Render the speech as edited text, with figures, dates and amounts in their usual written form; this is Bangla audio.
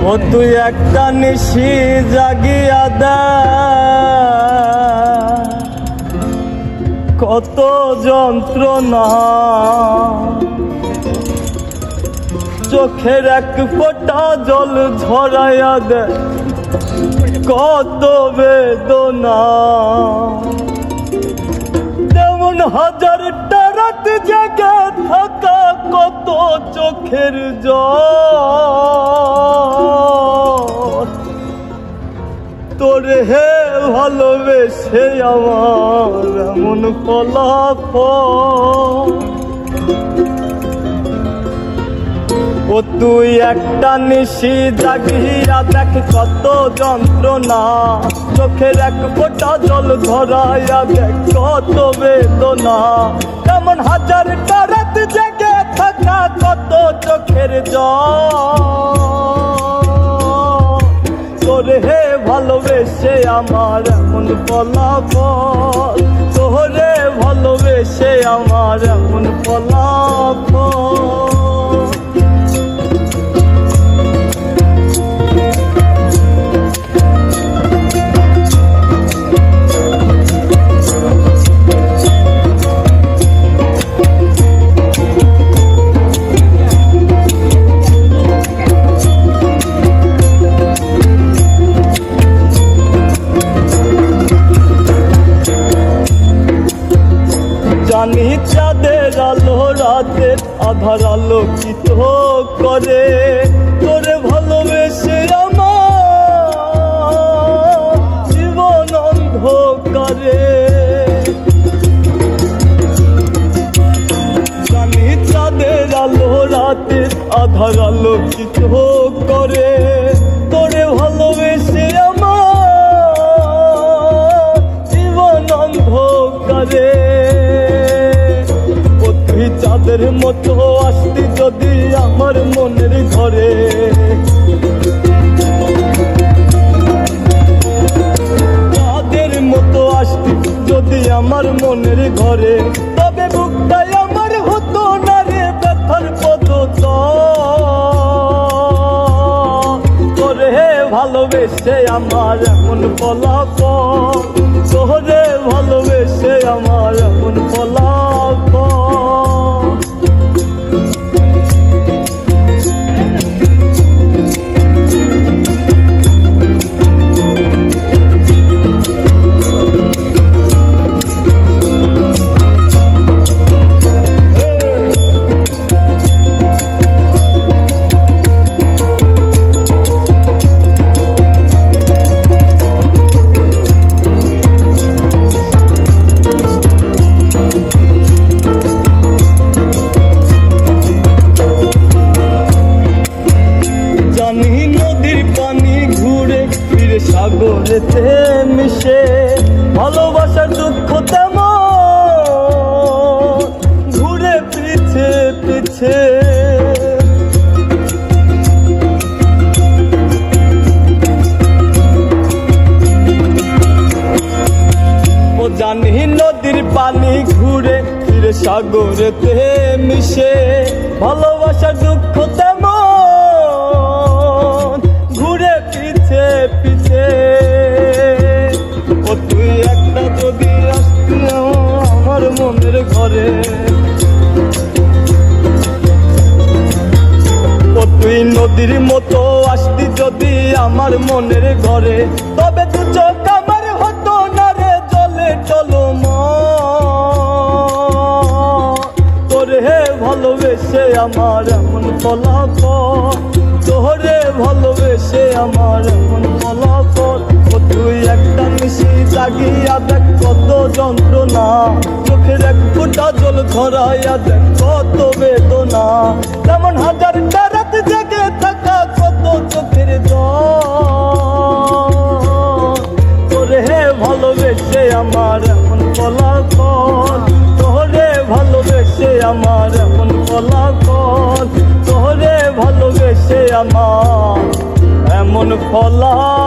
ও তুই একটা নিশি জাগিয়া দে, কত যন্ত্রণা চোখের এক ফোঁটা জল ঝরাইয়া দে, কত বেদনা। তেমন হাজারটা রাত জেগে থাকা, কত চোখের জল। তোরে হে ভালোবেসে আমার এমন ফলাফল। ও তুই একটা নিশি জাগিয়া দেখ, কত যন্ত্রণা চোখের এক ফোঁটা জল ধরাইয়া দেখ, কত বেদনা। তেমন হাজারটা রাত জেগে থাকা, কত চোখের জল। তোরে হে ভালোবেসে আমার এমন ফলাফল, তোরে ভালোবেসে আমার এমন ফলাফল। জানি চাঁদের আলো রাতের আধার আলোকিত করে, তোরে ভালোবেসে আমার জীবন অন্ধকারে। জানি চাঁদের আলো রাতের আধার আলোকিত করে, তোরে ভালোবেসে আমার জীবন অন্ধকারে। চাঁদের মতো আসতি যদি আমার মনের ঘরে, চাঁদের মতো আসতি যদি আমার মনের ঘরে, তবে বুকটাই আমার হতো না রে ব্যথার পদতল। তোরে ভালোবেসে আমার এমন ফলাফল, তোরে ভালোবেসে আমার এমন ফলাফল। সাগরেতে মিশে ভালোবাসার দুঃখ তেমন ঘুরে পিছে পিছে। ও জানি নদীর পানি ঘুরে ফিরে সাগরেতে মিশে ভালোবাসার দুঃখ তেমন ঘুরে পিছে পিছে। ও তুই একটা যদি আসতি আমার মনের ঘরে, ও তুই নদীর মতো আসতি যদি আমার মনের ঘরে, তবে দু চোখ আমার হতো না রে জলে টলমল। তোরে ভালোবেসে আমার এমন ফলাফল, তোরে ভালোবেসে আমার এমন ফলাফল। ও তুই একটা নিশি জাগিয়া দেখ কত যন্ত্রণা, চোখের এক ফোঁটা জল ধরাইয়া দেখ কত বেদনা। তেমন হাজারটা রাত জেগে থাকা কত চোখের জল। তোরে ভালোবেসে আমার এমন ফলাফল, তোরে ভালোবেসে আমার এমন ফলাফল, তোরে ভালোবেসে আমার এমন ফলাফল।